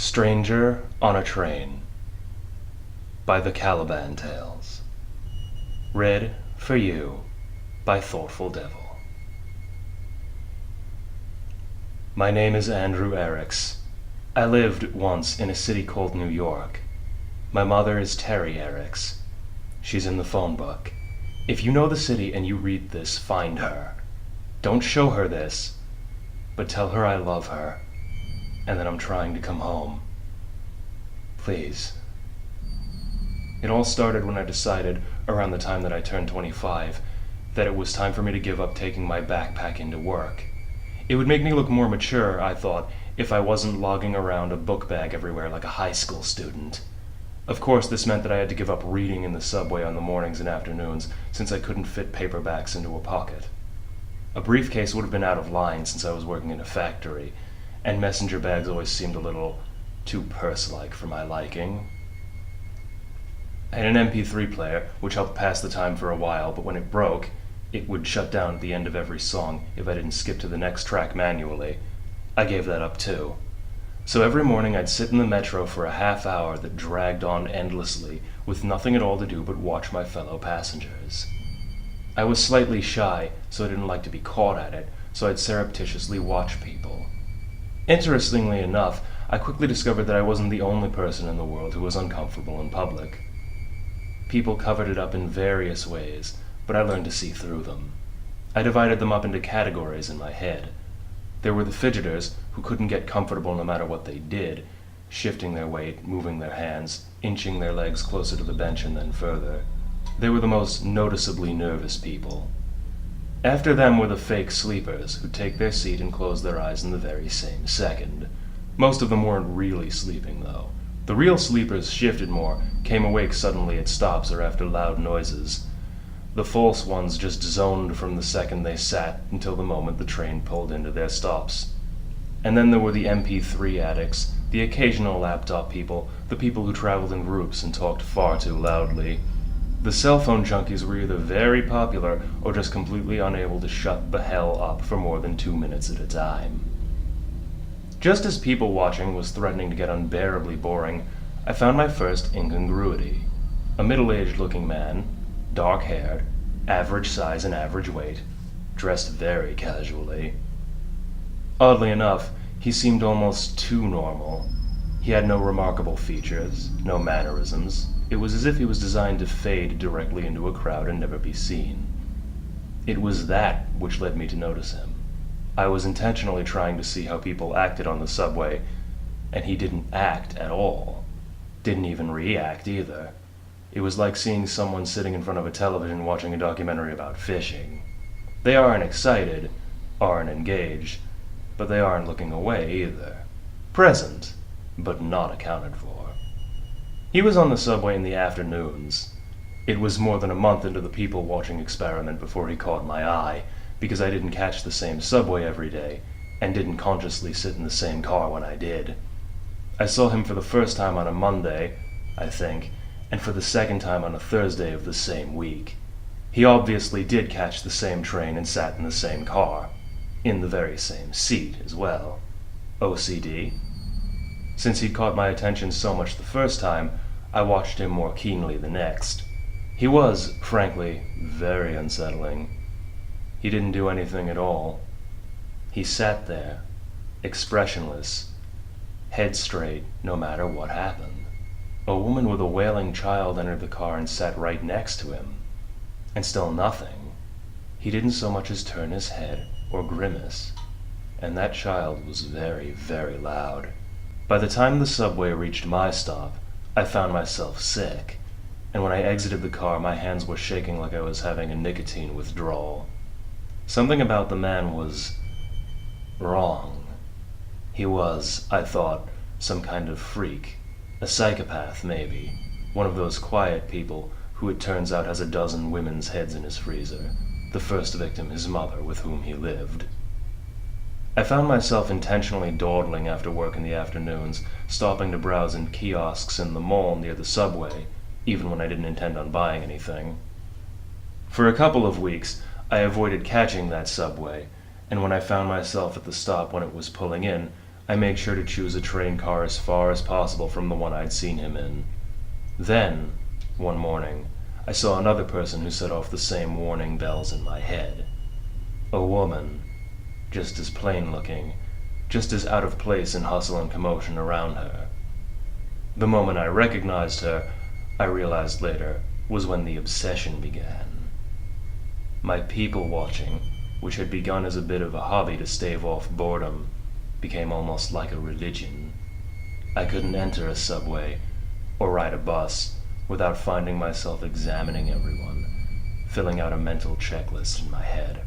Stranger on a Train by the Caliban Tales. Read for you by Thoughtful Devil. My name is Andrew Eriks. I lived once in a city called New York. My mother is Terry Eriks. She's in the phone book. If you know the city and you read this, find her. Don't show her this, but tell her I love her and that I'm trying to come home. Please. It all started when I decided, around the time that I turned 25, that it was time for me to give up taking my backpack into work. It would make me look more mature, I thought, if I wasn't lugging around a book bag everywhere like a high school student. Of course, this meant that I had to give up reading in the subway on the mornings and afternoons, since I couldn't fit paperbacks into a pocket. A briefcase would have been out of line since I was working in a factory, and messenger bags always seemed a little too purse-like for my liking. I had an MP3 player, which helped pass the time for a while, but when it broke, it would shut down at the end of every song if I didn't skip to the next track manually. I gave that up too. So every morning I'd sit in the metro for a half hour that dragged on endlessly, with nothing at all to do but watch my fellow passengers. I was slightly shy, so I didn't like to be caught at it, so I'd surreptitiously watch people. Interestingly enough, I quickly discovered that I wasn't the only person in the world who was uncomfortable in public. People covered it up in various ways, but I learned to see through them. I divided them up into categories in my head. There were the fidgeters, who couldn't get comfortable no matter what they did, shifting their weight, moving their hands, inching their legs closer to the bench and then further. They were the most noticeably nervous people. After them were the fake sleepers, who'd take their seat and close their eyes in the very same second. Most of them weren't really sleeping, though. The real sleepers shifted more, came awake suddenly at stops or after loud noises. The false ones just zoned from the second they sat until the moment the train pulled into their stops. And then there were the MP3 addicts, the occasional laptop people, the people who traveled in groups and talked far too loudly. The cell phone junkies were either very popular or just completely unable to shut the hell up for more than 2 minutes at a time. Just as people watching was threatening to get unbearably boring, I found my first incongruity. A middle-aged looking man, dark-haired, average size and average weight, dressed very casually. Oddly enough, he seemed almost too normal. He had no remarkable features, no mannerisms. It was as if he was designed to fade directly into a crowd and never be seen. It was that which led me to notice him. I was intentionally trying to see how people acted on the subway, and he didn't act at all. Didn't even react either. It was like seeing someone sitting in front of a television watching a documentary about fishing. They aren't excited, aren't engaged, but they aren't looking away either. Present, but not accounted for. He was on the subway in the afternoons. It was more than a month into the people-watching experiment before he caught my eye, because I didn't catch the same subway every day, and didn't consciously sit in the same car when I did. I saw him for the first time on a Monday, I think, and for the second time on a Thursday of the same week. He obviously did catch the same train and sat in the same car, in the very same seat as well. OCD? Since he'd caught my attention so much the first time, I watched him more keenly the next. He was, frankly, very unsettling. He didn't do anything at all. He sat there, expressionless, head straight no matter what happened. A woman with a wailing child entered the car and sat right next to him. And still nothing. He didn't so much as turn his head or grimace. And that child was very, very loud. By the time the subway reached my stop, I found myself sick, and when I exited the car, my hands were shaking like I was having a nicotine withdrawal. Something about the man was wrong. He was, I thought, some kind of freak, a psychopath maybe, one of those quiet people who it turns out has a dozen women's heads in his freezer, the first victim his mother with whom he lived. I found myself intentionally dawdling after work in the afternoons, stopping to browse in kiosks in the mall near the subway, even when I didn't intend on buying anything. For a couple of weeks, I avoided catching that subway, and when I found myself at the stop when it was pulling in, I made sure to choose a train car as far as possible from the one I'd seen him in. Then, one morning, I saw another person who set off the same warning bells in my head. A woman, just as plain looking, just as out of place in hustle and commotion around her. The moment I recognized her, I realized later, was when the obsession began. My people watching, which had begun as a bit of a hobby to stave off boredom, became almost like a religion. I couldn't enter a subway or ride a bus without finding myself examining everyone, filling out a mental checklist in my head.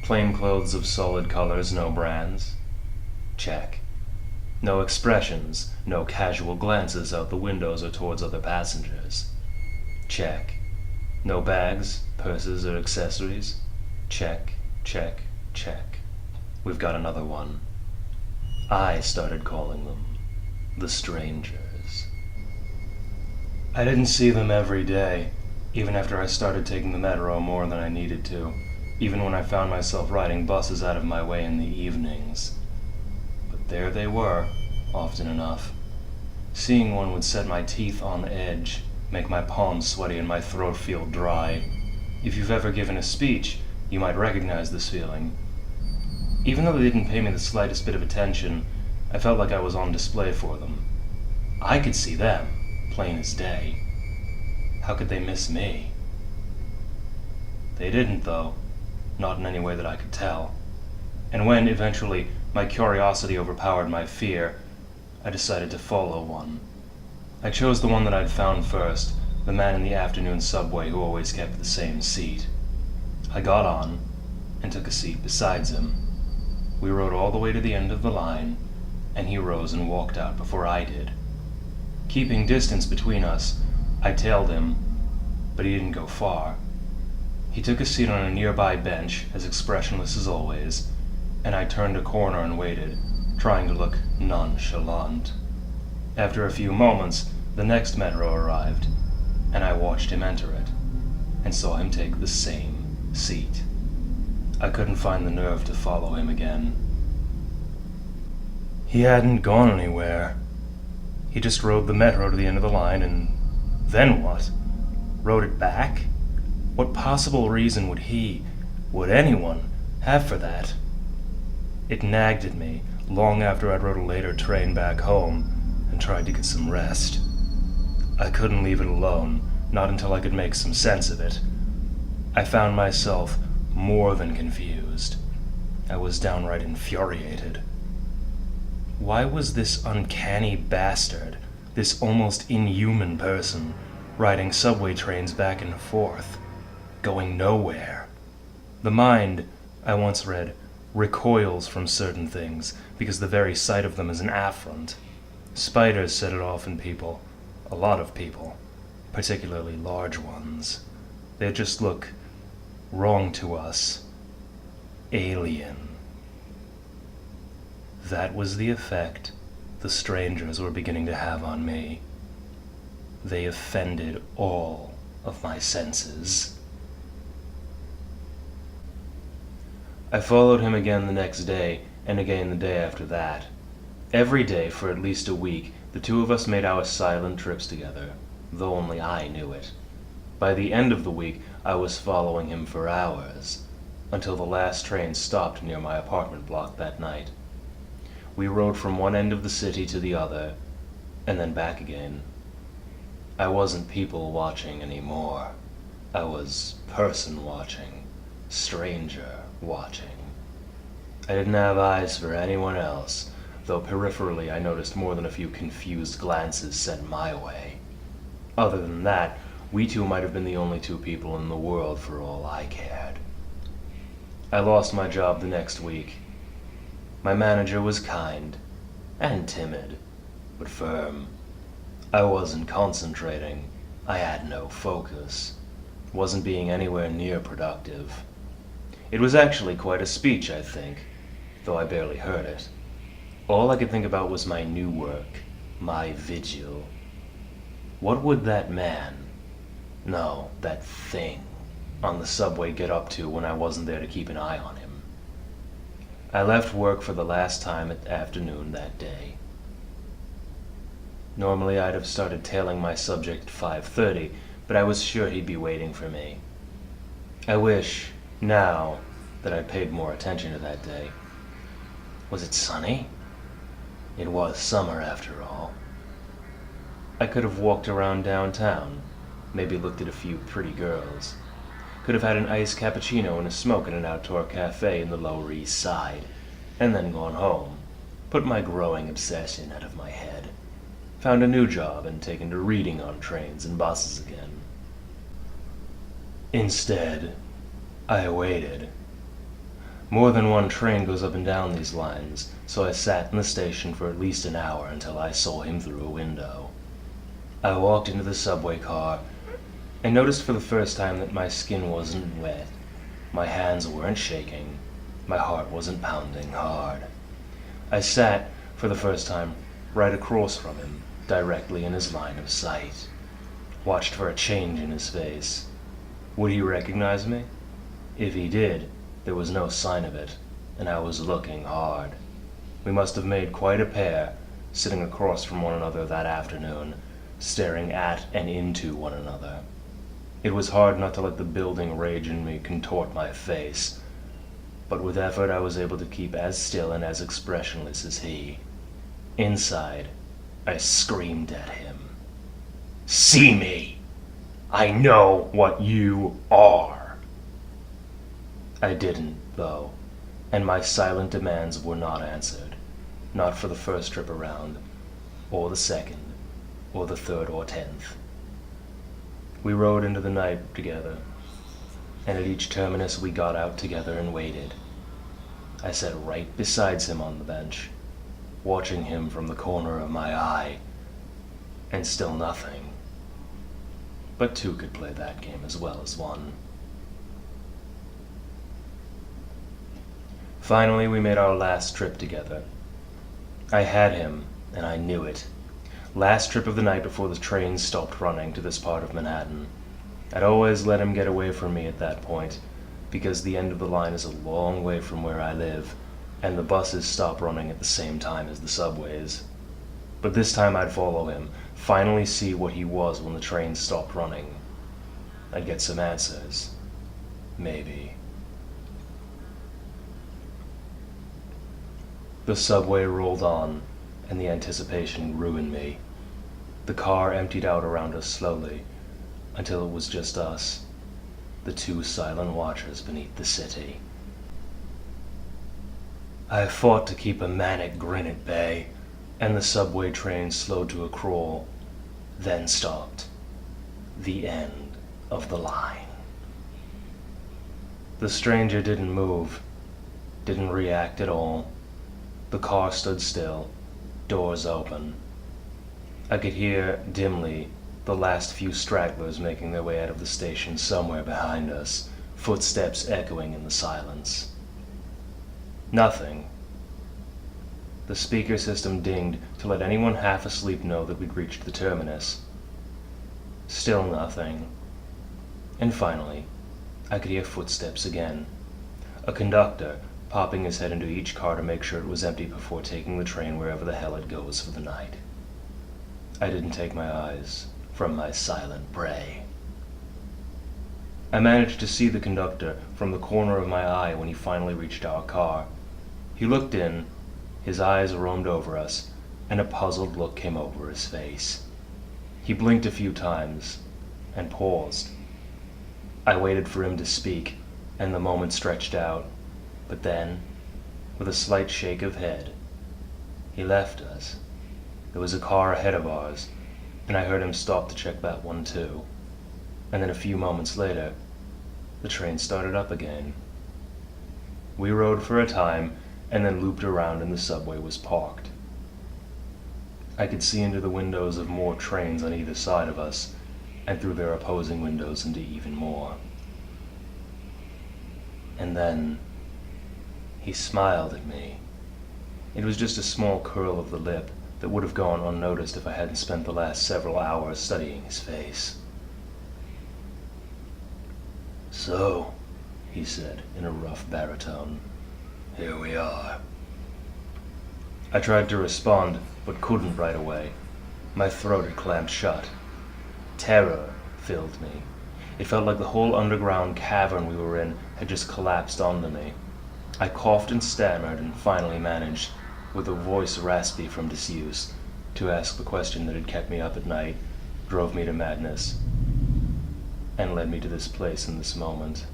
Plain clothes of solid colors, no brands? Check. No expressions, no casual glances out the windows or towards other passengers? Check. No bags, purses, or accessories? Check, check, check. We've got another one. I started calling them the strangers. I didn't see them every day, even after I started taking the metro more than I needed to, even when I found myself riding buses out of my way in the evenings. But there they were, often enough. Seeing one would set my teeth on edge, make my palms sweaty and my throat feel dry. If you've ever given a speech, you might recognize this feeling. Even though they didn't pay me the slightest bit of attention, I felt like I was on display for them. I could see them, plain as day. How could they miss me? They didn't, though. Not in any way that I could tell. And when, eventually, my curiosity overpowered my fear, I decided to follow one. I chose the one that I'd found first, the man in the afternoon subway who always kept the same seat. I got on, and took a seat beside him. We rode all the way to the end of the line, and he rose and walked out before I did. Keeping distance between us, I tailed him, but he didn't go far. He took a seat on a nearby bench, as expressionless as always, and I turned a corner and waited, trying to look nonchalant. After a few moments, the next metro arrived, and I watched him enter it, and saw him take the same seat. I couldn't find the nerve to follow him again. He hadn't gone anywhere. He just rode the metro to the end of the line, and then what? Rode it back? What possible reason would anyone, have for that? It nagged at me long after I'd rode a later train back home and tried to get some rest. I couldn't leave it alone, not until I could make some sense of it. I found myself more than confused. I was downright infuriated. Why was this uncanny bastard, this almost inhuman person, riding subway trains back and forth, going nowhere? The mind, I once read, recoils from certain things because the very sight of them is an affront. Spiders set it off in people, a lot of people, particularly large ones. They just look wrong to us, alien. That was the effect the strangers were beginning to have on me. They offended all of my senses. I followed him again the next day, and again the day after that. Every day for at least a week, the two of us made our silent trips together, though only I knew it. By the end of the week, I was following him for hours, until the last train stopped near my apartment block that night. We rode from one end of the city to the other, and then back again. I wasn't people watching anymore. I was person watching, stranger watching. I didn't have eyes for anyone else, though peripherally I noticed more than a few confused glances sent my way. Other than that, we two might have been the only two people in the world for all I cared. I lost my job the next week. My manager was kind and timid, but firm. I wasn't concentrating. I had no focus. Wasn't being anywhere near productive. It was actually quite a speech, I think, though I barely heard it. All I could think about was my new work, my vigil. What would that man, no, that thing, on the subway get up to when I wasn't there to keep an eye on him? I left work for the last time at afternoon that day. Normally I'd have started tailing my subject at 5:30, but I was sure he'd be waiting for me. I wish, now, that I'd paid more attention to that day. Was it sunny? It was summer, after all. I could have walked around downtown, maybe looked at a few pretty girls. Could have had an iced cappuccino and a smoke in an outdoor cafe in the Lower East Side, and then gone home, put my growing obsession out of my head, found a new job and taken to reading on trains and buses again. Instead, I waited. More than one train goes up and down these lines, so I sat in the station for at least an hour until I saw him through a window. I walked into the subway car and noticed for the first time that my skin wasn't wet, my hands weren't shaking, my heart wasn't pounding hard. I sat, for the first time, right across from him, directly in his line of sight. Watched for a change in his face. Would he recognize me? If he did, there was no sign of it, and I was looking hard. We must have made quite a pair, sitting across from one another that afternoon, staring at and into one another. It was hard not to let the building rage in me contort my face, but with effort I was able to keep as still and as expressionless as he. Inside, I screamed at him. "See me! I know what you are!" I didn't, though, and my silent demands were not answered, not for the first trip around, or the second, or the third or 10th. We rode into the night together, and at each terminus we got out together and waited. I sat right beside him on the bench, watching him from the corner of my eye, and still nothing. But two could play that game as well as one. Finally, we made our last trip together. I had him, and I knew it. Last trip of the night before the trains stopped running to this part of Manhattan. I'd always let him get away from me at that point, because the end of the line is a long way from where I live, and the buses stop running at the same time as the subways. But this time I'd follow him, finally see what he was when the trains stopped running. I'd get some answers. Maybe. The subway rolled on, and the anticipation grew in me. The car emptied out around us slowly, until it was just us, the two silent watchers beneath the city. I fought to keep a manic grin at bay, and the subway train slowed to a crawl, then stopped. The end of the line. The stranger didn't move, didn't react at all. The car stood still, doors open. I could hear, dimly, the last few stragglers making their way out of the station somewhere behind us, footsteps echoing in the silence. Nothing. The speaker system dinged to let anyone half asleep know that we'd reached the terminus. Still nothing. And finally, I could hear footsteps again. A conductor popping his head into each car to make sure it was empty before taking the train wherever the hell it goes for the night. I didn't take my eyes from my silent prey. I managed to see the conductor from the corner of my eye when he finally reached our car. He looked in, his eyes roamed over us, and a puzzled look came over his face. He blinked a few times, and paused. I waited for him to speak, and the moment stretched out, but then, with a slight shake of head, he left us. There was a car ahead of ours, and I heard him stop to check that one too. And then a few moments later, the train started up again. We rode for a time, and then looped around and the subway was parked. I could see into the windows of more trains on either side of us, and through their opposing windows into even more. And then, he smiled at me. It was just a small curl of the lip that would have gone unnoticed if I hadn't spent the last several hours studying his face. "So," he said in a rough baritone, Here we are. I tried to respond, but couldn't right away. My throat had clamped shut. Terror filled me. It felt like the whole underground cavern we were in had just collapsed onto me. I coughed and stammered and finally managed, with a voice raspy from disuse, to ask the question that had kept me up at night, drove me to madness, and led me to this place in this moment.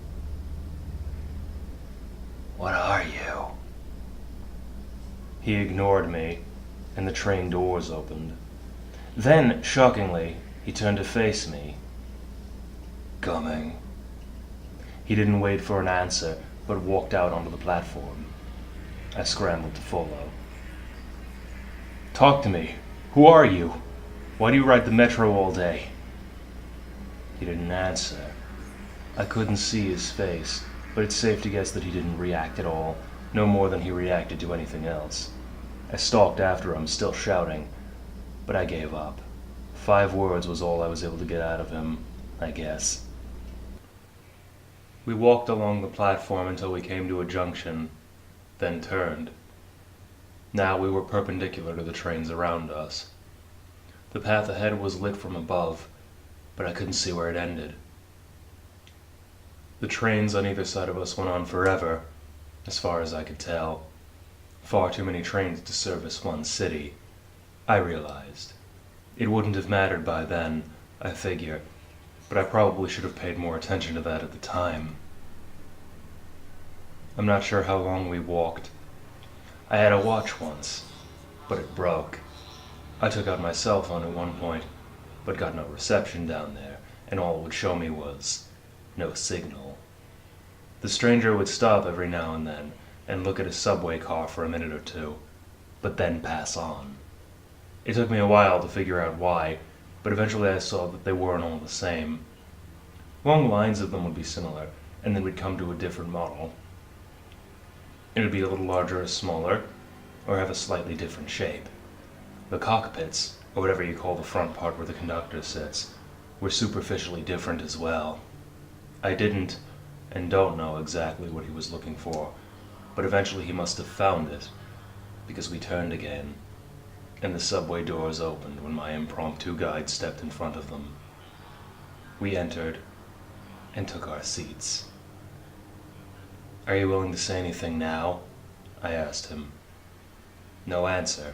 What are you? He ignored me, and the train doors opened. Then, shockingly, he turned to face me. Coming. He didn't wait for an answer, but walked out onto the platform. I scrambled to follow. Talk to me. Who are you? Why do you ride the metro all day? He didn't answer. I couldn't see his face, but it's safe to guess that he didn't react at all, no more than he reacted to anything else. I stalked after him, still shouting, but I gave up. 5 words was all I was able to get out of him, I guess. We walked along the platform until we came to a junction, then turned. Now we were perpendicular to the trains around us. The path ahead was lit from above, but I couldn't see where it ended. The trains on either side of us went on forever, as far as I could tell. Far too many trains to service one city, I realized. It wouldn't have mattered by then, I figure, but I probably should have paid more attention to that at the time. I'm not sure how long we walked. I had a watch once, but it broke. I took out my cell phone at one point, but got no reception down there, and all it would show me was no signal. The stranger would stop every now and then and look at a subway car for a minute or two, but then pass on. It took me a while to figure out why, but eventually I saw that they weren't all the same. Long lines of them would be similar, and then we'd come to a different model. It would be a little larger or smaller, or have a slightly different shape. The cockpits, or whatever you call the front part where the conductor sits, were superficially different as well. I didn't and don't know exactly what he was looking for, but eventually he must have found it, because we turned again, and the subway doors opened when my impromptu guide stepped in front of them. We entered and took our seats. Are you willing to say anything now? I asked him. No answer.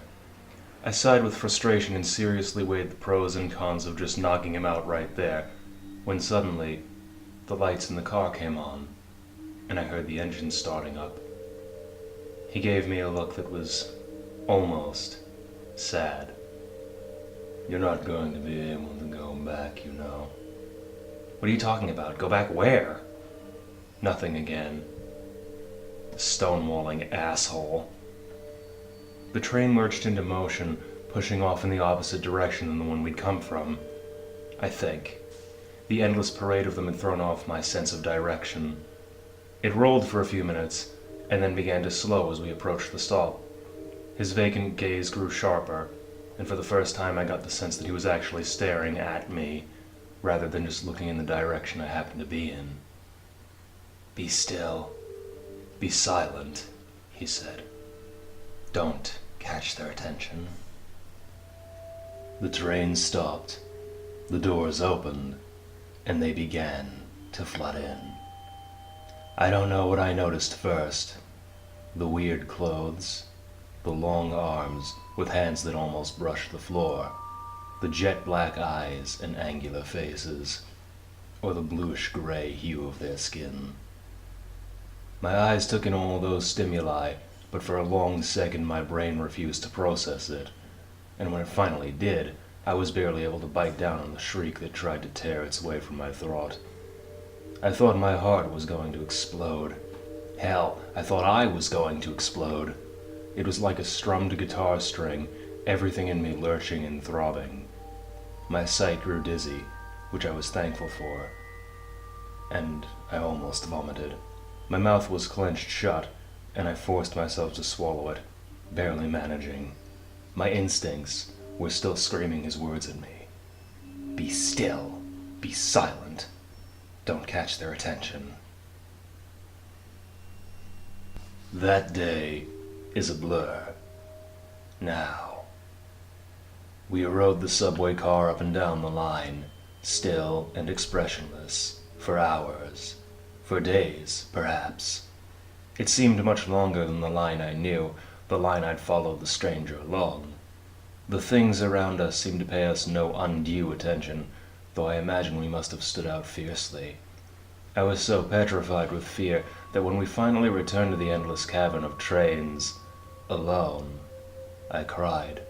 I sighed with frustration and seriously weighed the pros and cons of just knocking him out right there, when suddenly the lights in the car came on, and I heard the engine starting up. He gave me a look that was almost sad. You're not going to be able to go back, you know. What are you talking about? Go back where? Nothing again. Stonewalling asshole. The train lurched into motion, pushing off in the opposite direction than the one we'd come from. I think. The endless parade of them had thrown off my sense of direction. It rolled for a few minutes, and then began to slow as we approached the stop. His vacant gaze grew sharper, and for the first time I got the sense that he was actually staring at me, rather than just looking in the direction I happened to be in. Be still. Be silent, he said. Don't catch their attention. The train stopped, the doors opened, and they began to flood in. I don't know what I noticed first. The weird clothes, the long arms with hands that almost brushed the floor, the jet black eyes and angular faces, or the bluish-gray hue of their skin. My eyes took in all those stimuli, but for a long second my brain refused to process it, and when it finally did, I was barely able to bite down on the shriek that tried to tear its way from my throat. I thought my heart was going to explode. Hell, I thought I was going to explode. It was like a strummed guitar string, everything in me lurching and throbbing. My sight grew dizzy, which I was thankful for, and I almost vomited. My mouth was clenched shut, and I forced myself to swallow it, barely managing. My instincts were still screaming his words at me. Be still. Be silent. Don't catch their attention. That day is a blur. Now. We rode the subway car up and down the line, still and expressionless, for hours, for days, perhaps. It seemed much longer than the line I knew, the line I'd followed the stranger along. The things around us seemed to pay us no undue attention, though I imagine we must have stood out fiercely. I was so petrified with fear that when we finally returned to the endless cavern of trains, alone, I cried.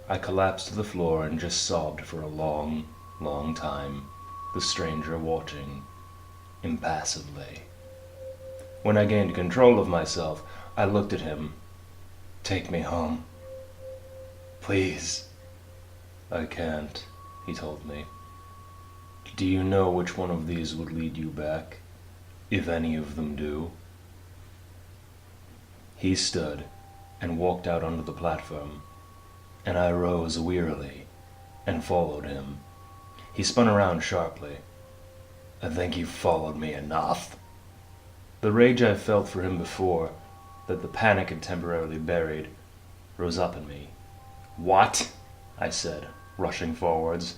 I collapsed to the floor and just sobbed for a long, long time, the stranger watching, impassively. When I gained control of myself, I looked at him. "Take me home. Please." "I can't," he told me. "Do you know which one of these would lead you back, if any of them do?" He stood and walked out onto the platform, and I rose wearily and followed him. He spun around sharply. "I think you've followed me enough." The rage I felt for him before, that the panic had temporarily buried, rose up in me. "What?" I said, rushing forwards.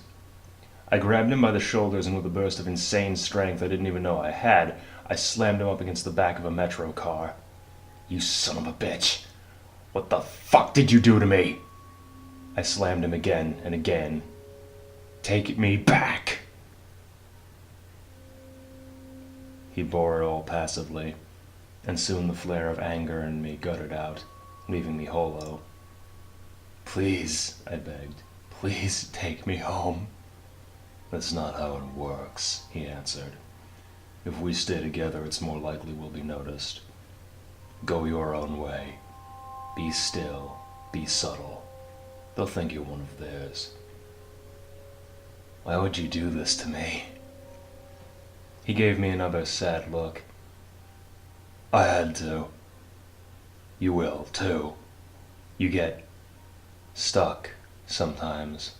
I grabbed him by the shoulders, and with a burst of insane strength I didn't even know I had, I slammed him up against the back of a metro car. "You son of a bitch! What the fuck did you do to me?" I slammed him again and again. "Take me back!" He bore it all passively, and soon the flare of anger in me guttered out, leaving me hollow. "Please," I begged, "please take me home." "That's not how it works," he answered. "If we stay together, it's more likely we'll be noticed. Go your own way. Be still. Be subtle. They'll think you're one of theirs." "Why would you do this to me?" He gave me another sad look. "I had to. You will, too. You get stuck sometimes."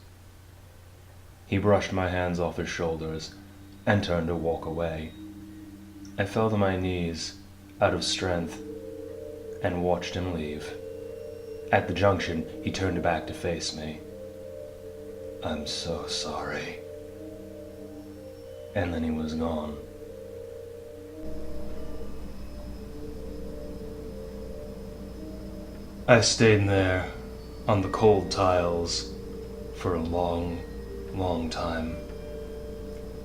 He brushed my hands off his shoulders and turned to walk away. I fell to my knees, out of strength, and watched him leave. At the junction, he turned back to face me. "I'm so sorry." And then he was gone. I stayed there, on the cold tiles, for a long, long time.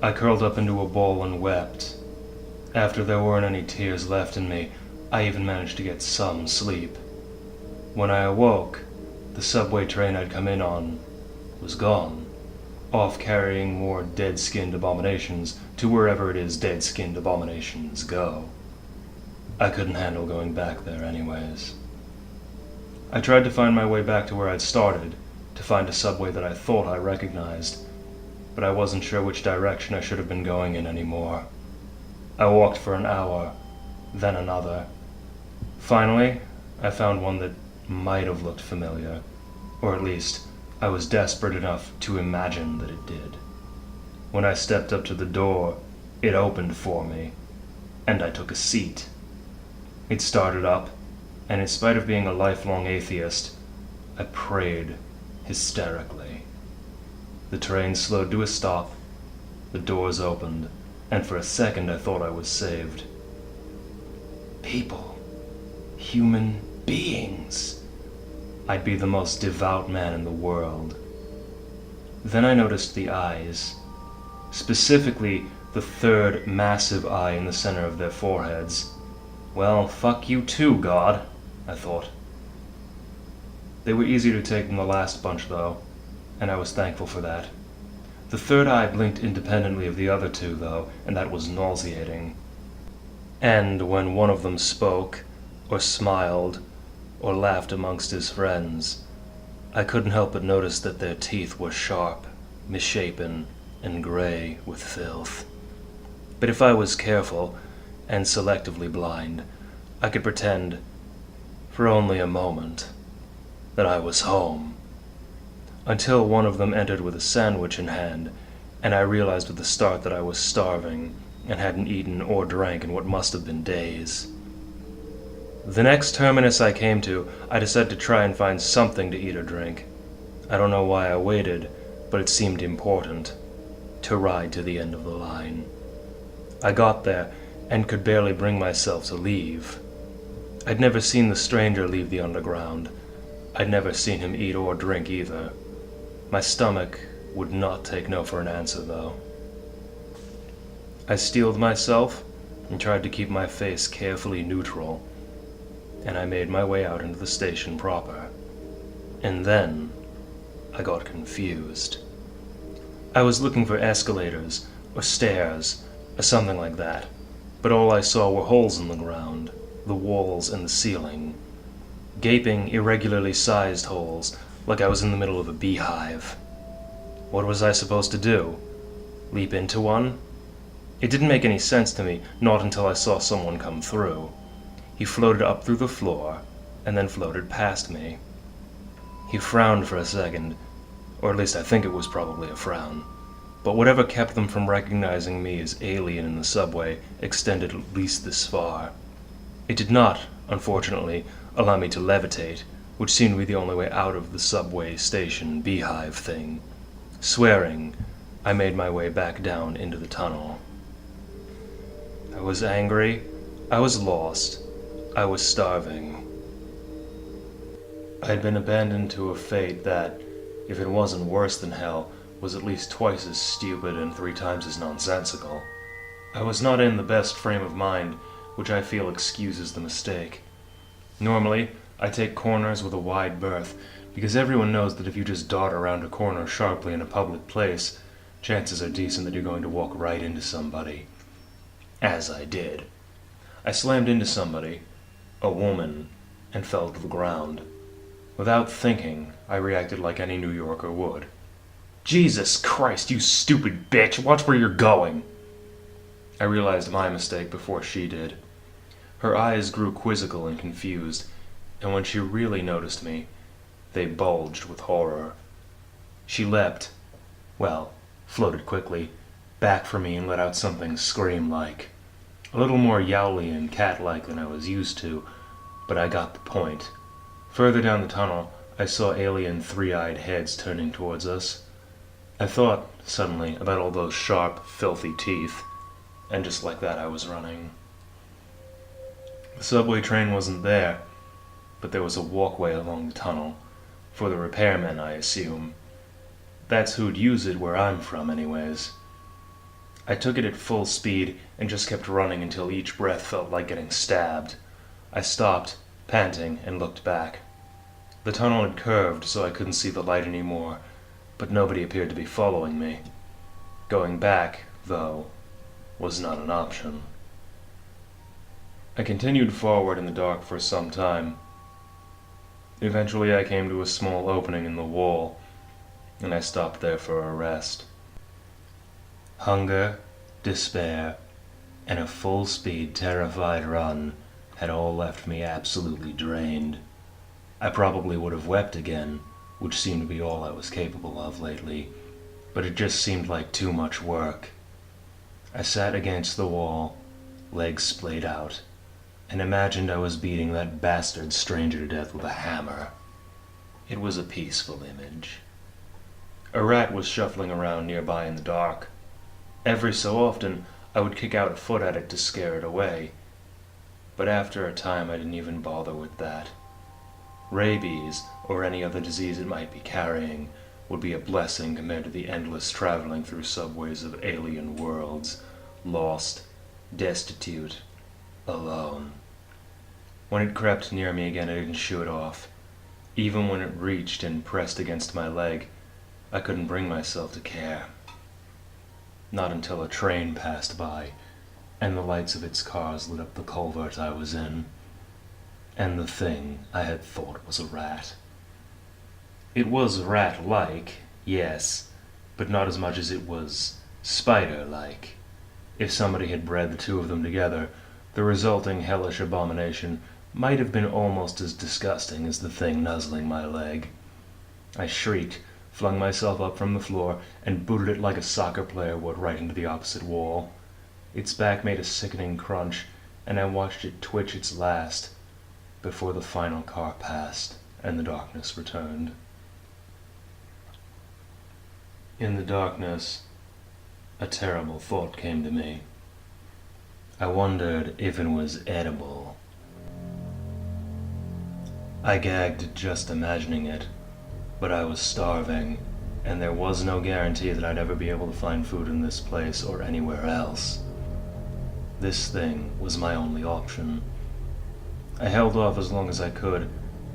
I curled up into a ball and wept. After there weren't any tears left in me, I even managed to get some sleep. When I awoke, the subway train I'd come in on was gone, off carrying more dead-skinned abominations to wherever it is dead-skinned abominations go. I couldn't handle going back there anyways. I tried to find my way back to where I'd started, to find a subway that I thought I recognized, but I wasn't sure which direction I should have been going in anymore. I walked for an hour, then another. Finally, I found one that might have looked familiar, or at least I was desperate enough to imagine that it did. When I stepped up to the door, it opened for me, and I took a seat. It started up, and in spite of being a lifelong atheist, I prayed hysterically. The train slowed to a stop, the doors opened, and for a second I thought I was saved. People. Human beings. I'd be the most devout man in the world. Then I noticed the eyes, specifically the third massive eye in the center of their foreheads. Well, fuck you too, God, I thought. They were easier to take than the last bunch, though, and I was thankful for that. The third eye blinked independently of the other two, though, and that was nauseating. And when one of them spoke, or smiled, or laughed amongst his friends, I couldn't help but notice that their teeth were sharp, misshapen, and gray with filth. But if I was careful, and selectively blind, I could pretend, for only a moment, that I was home. Until one of them entered with a sandwich in hand, and I realized with the start that I was starving, and hadn't eaten or drank in what must have been days. The next terminus I came to, I decided to try and find something to eat or drink. I don't know why I waited, but it seemed important to ride to the end of the line. I got there and could barely bring myself to leave. I'd never seen the stranger leave the underground. I'd never seen him eat or drink either. My stomach would not take no for an answer, though. I steeled myself and tried to keep my face carefully neutral, and I made my way out into the station proper. And then I got confused. I was looking for escalators, or stairs, or something like that, but all I saw were holes in the ground, the walls and the ceiling. Gaping, irregularly sized holes, like I was in the middle of a beehive. What was I supposed to do? Leap into one? It didn't make any sense to me, not until I saw someone come through. He floated up through the floor, and then floated past me. He frowned for a second, or at least I think it was probably a frown. But whatever kept them from recognizing me as alien in the subway extended at least this far. It did not, unfortunately, allow me to levitate, which seemed to be the only way out of the subway station beehive thing. Swearing, I made my way back down into the tunnel. I was angry, I was lost, I was starving. I had been abandoned to a fate that, if it wasn't worse than hell, was at least twice as stupid and 3 times as nonsensical. I was not in the best frame of mind, which I feel excuses the mistake. Normally, I take corners with a wide berth, because everyone knows that if you just dart around a corner sharply in a public place, chances are decent that you're going to walk right into somebody. As I did. I slammed into somebody, a woman, and fell to the ground. Without thinking, I reacted like any New Yorker would. Jesus Christ, you stupid bitch, watch where you're going! I realized my mistake before she did. Her eyes grew quizzical and confused, and when she really noticed me, they bulged with horror. She leapt, floated quickly, back from me and let out something scream-like. A little more yowly and cat-like than I was used to, but I got the point. Further down the tunnel, I saw alien 3-eyed heads turning towards us. I thought, suddenly, about all those sharp, filthy teeth, and just like that I was running. The subway train wasn't there, but there was a walkway along the tunnel, for the repairmen, I assume. That's who'd use it where I'm from, anyways. I took it at full speed and just kept running until each breath felt like getting stabbed. I stopped, panting, and looked back. The tunnel had curved so I couldn't see the light anymore, but nobody appeared to be following me. Going back, though, was not an option. I continued forward in the dark for some time. Eventually I came to a small opening in the wall, and I stopped there for a rest. Hunger, despair, and a full-speed, terrified run had all left me absolutely drained. I probably would have wept again, which seemed to be all I was capable of lately, but it just seemed like too much work. I sat against the wall, legs splayed out, and imagined I was beating that bastard stranger to death with a hammer. It was a peaceful image. A rat was shuffling around nearby in the dark. Every so often, I would kick out a foot at it to scare it away, but after a time I didn't even bother with that. Rabies, or any other disease it might be carrying, would be a blessing compared to the endless traveling through subways of alien worlds, lost, destitute, alone. When it crept near me again, I didn't shoo it off. Even when it reached and pressed against my leg, I couldn't bring myself to care. Not until a train passed by, and the lights of its cars lit up the culvert I was in, and the thing I had thought was a rat. It was rat-like, yes, but not as much as it was spider-like. If somebody had bred the two of them together, the resulting hellish abomination might have been almost as disgusting as the thing nuzzling my leg. I shrieked, flung myself up from the floor, and booted it like a soccer player would right into the opposite wall. Its back made a sickening crunch, and I watched it twitch its last, before the final car passed and the darkness returned. In the darkness, a terrible thought came to me. I wondered if it was edible. I gagged just imagining it, but I was starving, and there was no guarantee that I'd ever be able to find food in this place or anywhere else. This thing was my only option. I held off as long as I could,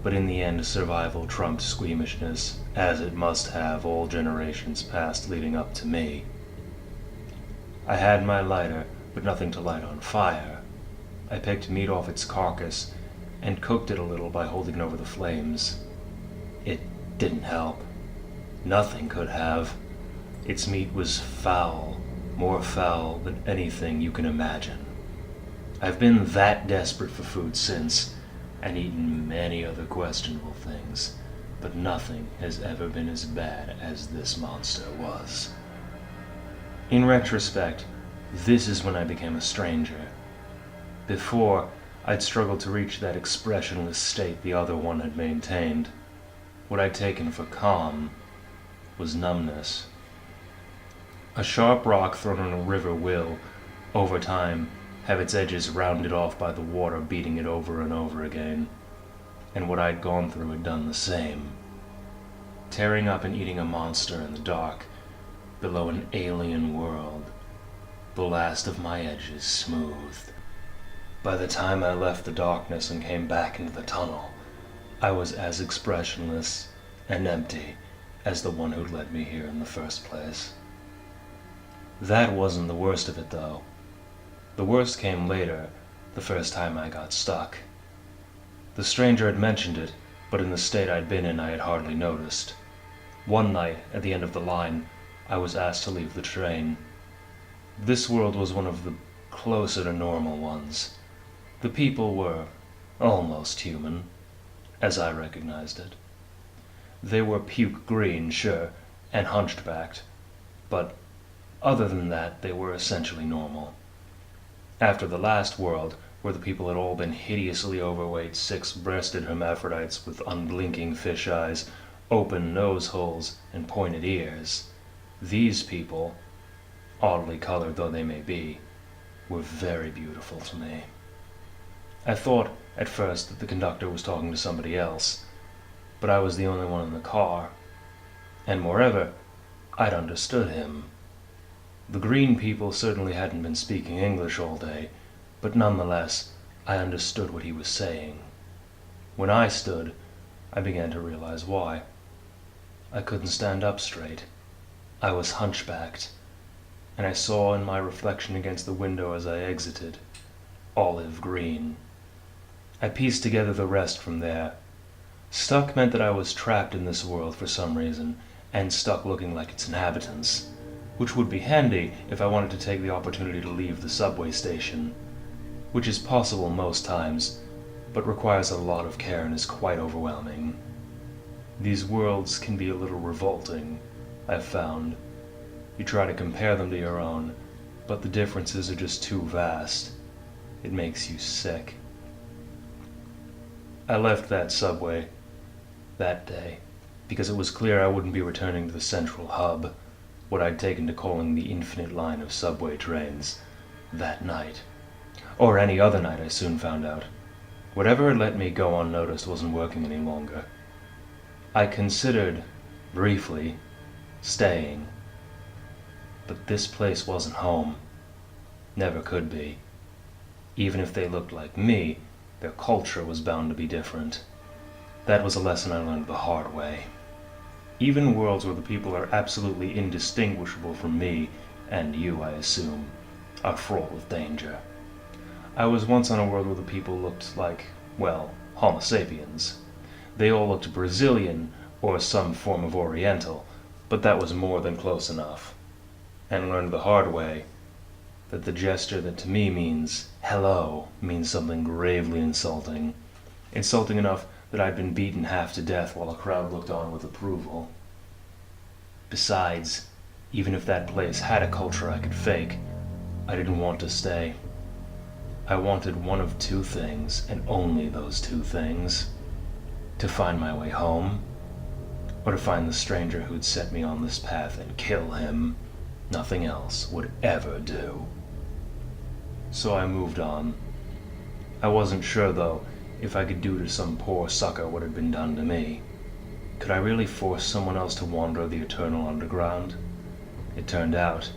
but in the end survival trumped squeamishness, as it must have all generations past leading up to me. I had my lighter, but nothing to light on fire. I picked meat off its carcass and cooked it a little by holding it over the flames. It didn't help. Nothing could have. Its meat was foul, more foul than anything you can imagine. I've been that desperate for food since, and eaten many other questionable things, but nothing has ever been as bad as this monster was. In retrospect, this is when I became a stranger. Before, I'd struggled to reach that expressionless state the other one had maintained. What I'd taken for calm was numbness. A sharp rock thrown in a river will, over time, have its edges rounded off by the water beating it over and over again, and what I'd gone through had done the same. Tearing up and eating a monster in the dark, below an alien world, the last of my edges smoothed. By the time I left the darkness and came back into the tunnel, I was as expressionless and empty as the one who'd led me here in the first place. That wasn't the worst of it, though. The worst came later, the first time I got stuck. The stranger had mentioned it, but in the state I'd been in I had hardly noticed. One night, at the end of the line, I was asked to leave the train. This world was one of the closer to normal ones. The people were almost human, as I recognized it. They were puke green, sure, and hunchbacked, but other than that, they were essentially normal. After the last world, where the people had all been hideously overweight, six-breasted hermaphrodites with unblinking fish eyes, open nose holes, and pointed ears, these people, oddly colored though they may be, were very beautiful to me. I thought, at first, that the conductor was talking to somebody else, but I was the only one in the car, and moreover, I'd understood him. The green people certainly hadn't been speaking English all day, but nonetheless, I understood what he was saying. When I stood, I began to realize why. I couldn't stand up straight. I was hunchbacked, and I saw in my reflection against the window as I exited, olive green. I pieced together the rest from there. Stuck meant that I was trapped in this world for some reason, and stuck looking like its inhabitants, which would be handy if I wanted to take the opportunity to leave the subway station, which is possible most times, but requires a lot of care and is quite overwhelming. These worlds can be a little revolting, I've found. You try to compare them to your own, but the differences are just too vast. It makes you sick. I left that subway that day because it was clear I wouldn't be returning to the central hub, what I'd taken to calling the infinite line of subway trains, that night. Or any other night, I soon found out. Whatever had let me go unnoticed wasn't working any longer. I considered, briefly, staying. But this place wasn't home. Never could be. Even if they looked like me, their culture was bound to be different. That was a lesson I learned the hard way. Even worlds where the people are absolutely indistinguishable from me, and you, I assume, are fraught with danger. I was once on a world where the people looked like, well, Homo sapiens. They all looked Brazilian, or some form of Oriental, but that was more than close enough. And learned the hard way that the gesture that to me means hello means something gravely insulting. Insulting enough that I'd been beaten half to death while a crowd looked on with approval. Besides, even if that place had a culture I could fake, I didn't want to stay. I wanted one of two things, and only those two things. To find my way home, or to find the stranger who'd set me on this path and kill him. Nothing else would ever do. So I moved on. I wasn't sure, though, if I could do to some poor sucker what had been done to me. Could I really force someone else to wander the eternal underground? It turned out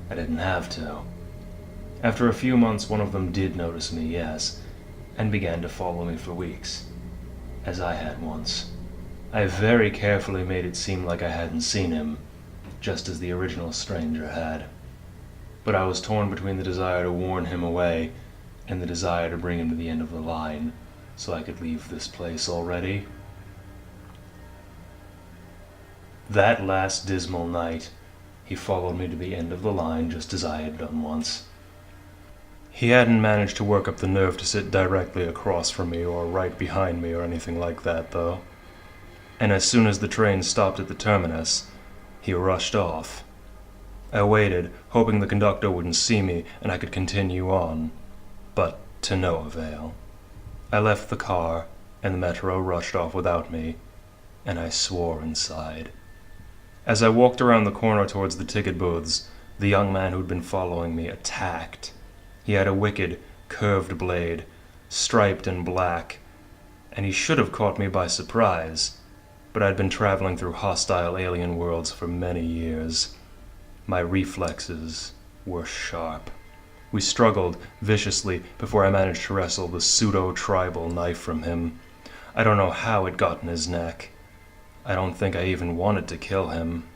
I didn't have to. After a few months, one of them did notice me, yes, and began to follow me for weeks, as I had once. I very carefully made it seem like I hadn't seen him, just as the original stranger had. But I was torn between the desire to warn him away and the desire to bring him to the end of the line, so I could leave this place already. That last dismal night, he followed me to the end of the line just as I had done once. He hadn't managed to work up the nerve to sit directly across from me or right behind me or anything like that, though. And as soon as the train stopped at the terminus, he rushed off. I waited, hoping the conductor wouldn't see me and I could continue on, but to no avail. I left the car, and the metro rushed off without me, and I swore inside. As I walked around the corner towards the ticket booths, the young man who'd been following me attacked. He had a wicked, curved blade, striped and black, and he should have caught me by surprise, but I'd been traveling through hostile alien worlds for many years. My reflexes were sharp. We struggled viciously before I managed to wrestle the pseudo-tribal knife from him. I don't know how it got in his neck. I don't think I even wanted to kill him.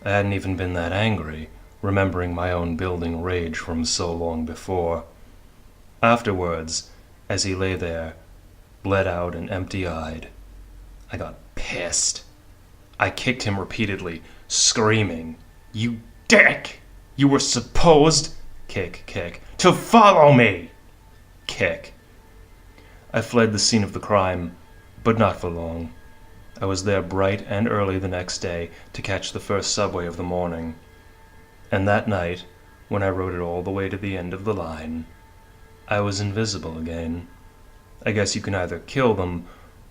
I hadn't even been that angry, remembering my own building rage from so long before. Afterwards, as he lay there, bled out and empty-eyed, I got pissed. I kicked him repeatedly, screaming, "You dick! You were supposed," kick, "to follow me!" Kick. I fled the scene of the crime, but not for long. I was there bright and early the next day to catch the first subway of the morning. And that night, when I rode it all the way to the end of the line, I was invisible again. I guess you can either kill them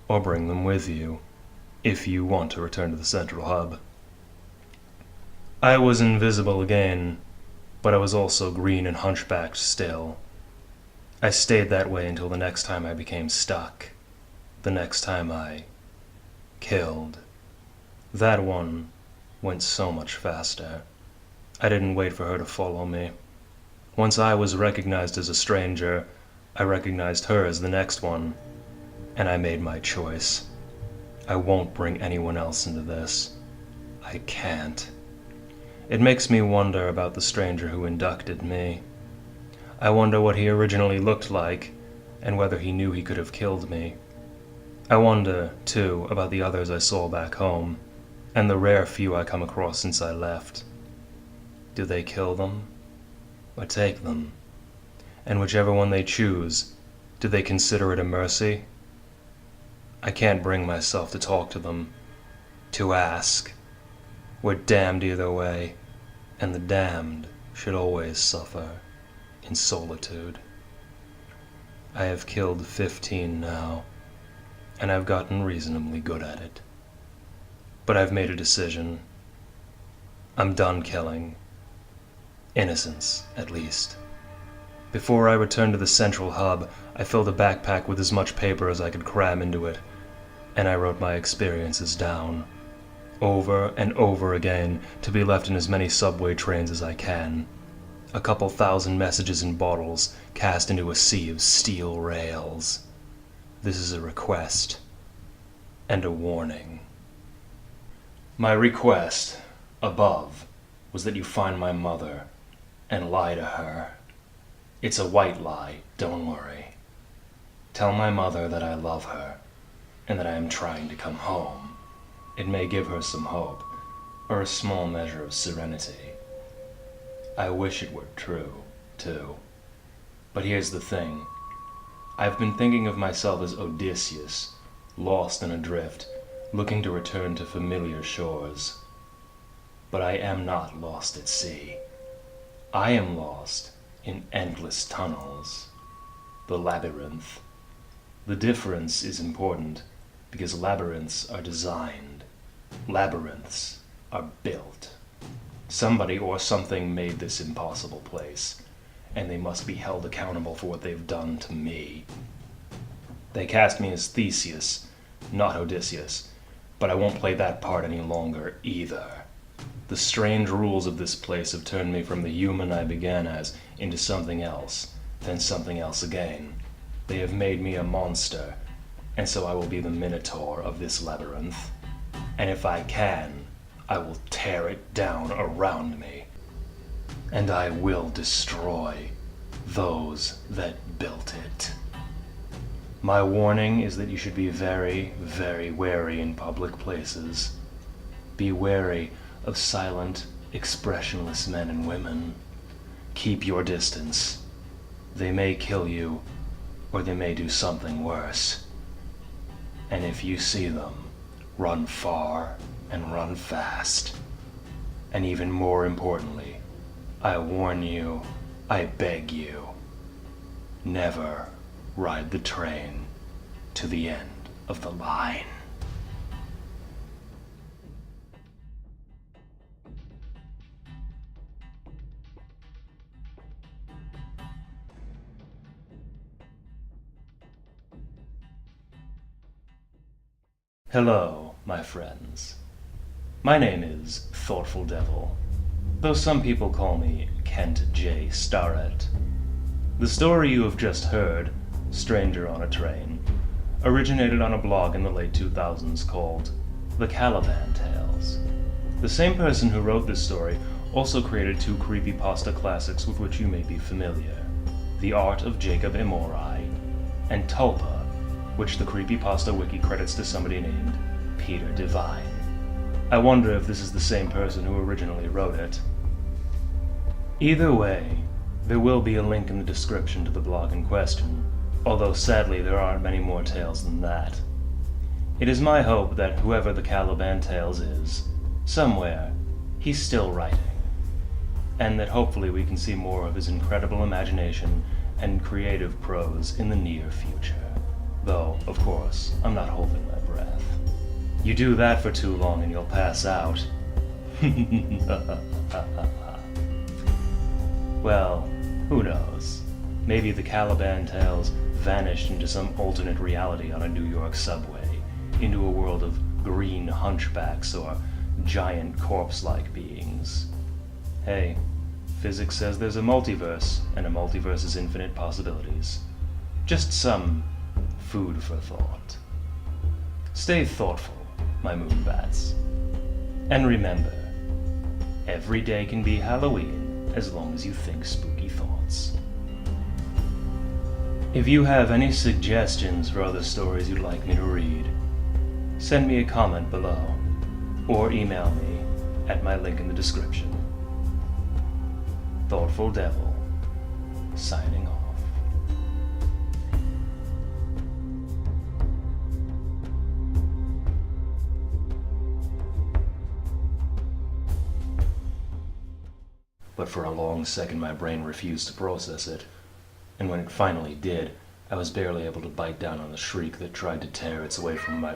or bring them with you, if you want to return to the central hub. I was invisible again, but I was also green and hunchbacked still. I stayed that way until the next time I became stuck. The next time I killed. That one went so much faster. I didn't wait for her to follow me. Once I was recognized as a stranger, I recognized her as the next one, and I made my choice. I won't bring anyone else into this. I can't. It makes me wonder about the stranger who inducted me. I wonder what he originally looked like, and whether he knew he could have killed me. I wonder, too, about the others I saw back home, and the rare few I come across since I left. Do they kill them, or take them? And whichever one they choose, do they consider it a mercy? I can't bring myself to talk to them, to ask. We're damned either way, and the damned should always suffer in solitude. I have killed 15 now, and I've gotten reasonably good at it. But I've made a decision. I'm done killing. Innocents, at least. Before I returned to the central hub, I filled a backpack with as much paper as I could cram into it, and I wrote my experiences down, over and over again, to be left in as many subway trains as I can. A couple thousand messages in bottles, cast into a sea of steel rails. This is a request, and a warning. My request, above, was that you find my mother, and lie to her. It's a white lie, don't worry. Tell my mother that I love her, and that I am trying to come home. It may give her some hope, or a small measure of serenity. I wish it were true, too. But here's the thing. I've been thinking of myself as Odysseus, lost and adrift, looking to return to familiar shores. But I am not lost at sea. I am lost in endless tunnels. The labyrinth. The difference is important because labyrinths are designed. Labyrinths are built. Somebody or something made this impossible place, and they must be held accountable for what they've done to me. They cast me as Theseus, not Odysseus, but I won't play that part any longer either. The strange rules of this place have turned me from the human I began as into something else, then something else again. They have made me a monster, and so I will be the Minotaur of this labyrinth. And if I can, I will tear it down around me. And I will destroy those that built it. My warning is that you should be very, very wary in public places. Be wary of silent, expressionless men and women. Keep your distance. They may kill you, or they may do something worse. And if you see them, run far and run fast. And even more importantly, I warn you, I beg you, never ride the train to the end of the line. Hello, my friends. My name is Thoughtful Devil, though some people call me Kent.J.starrett. The story you have just heard, Stranger on a Train, originated on a blog in the late 2000s called The Caliban Tales. The same person who wrote this story also created two creepypasta classics with which you may be familiar, The Art of Jacob Emory and Tulpa, which the Creepypasta wiki credits to somebody named Peter Devine. I wonder if this is the same person who originally wrote it. Either way, there will be a link in the description to the blog in question, although sadly there aren't many more tales than that. It is my hope that whoever the Caliban Tales is, somewhere, he's still writing, and that hopefully we can see more of his incredible imagination and creative prose in the near future. Though, of course, I'm not holding my breath. You do that for too long and you'll pass out. Well, who knows? Maybe the Caliban Tales vanished into some alternate reality on a New York subway, into a world of green hunchbacks or giant corpse-like beings. Hey, physics says there's a multiverse, and a multiverse is infinite possibilities. Just some food for thought. Stay thoughtful, my moonbats. And remember, every day can be Halloween as long as you think spooky thoughts. If you have any suggestions for other stories you'd like me to read, send me a comment below, or email me at my link in the description. Thoughtful Devil, signing off. But for a long second my brain refused to process it, and when it finally did, I was barely able to bite down on the shriek that tried to tear its way from my